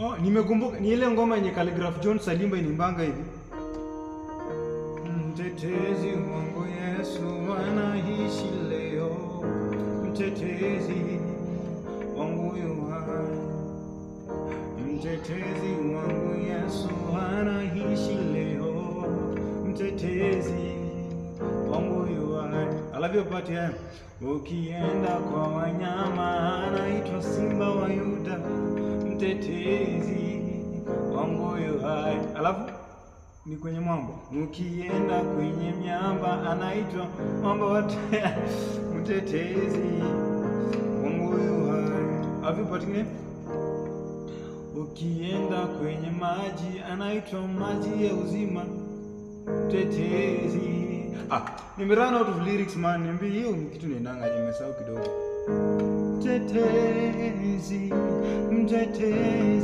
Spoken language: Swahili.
Oh, nimekumbuka ni ile ngoma yenye Khaligraph Jones alimba inimbanga hivi. Mtetezi wangu Yesu anaishi leo. Mtetezi wangu yu hai. Mtetezi wangu Yesu anaishi leo. Mtetezi wangu yu hai. I love your part here. Ukienda kwa wanyama anaitwa Simba wa Yuda. Mtetezi wangu yu hai. Alafu ni kwenye mwamba. Ukienda kwenye miamba anaitwa mwamba wa mtetezi wangu yu hai. Alafu patingine. Ukienda kwenye maji anaitwa maji ya uzima. Mtetezi. Nimerun out of lyrics man. Niambie hiyo ni kitu niendanga nimesahau kidogo. Mtetezi, mtetezi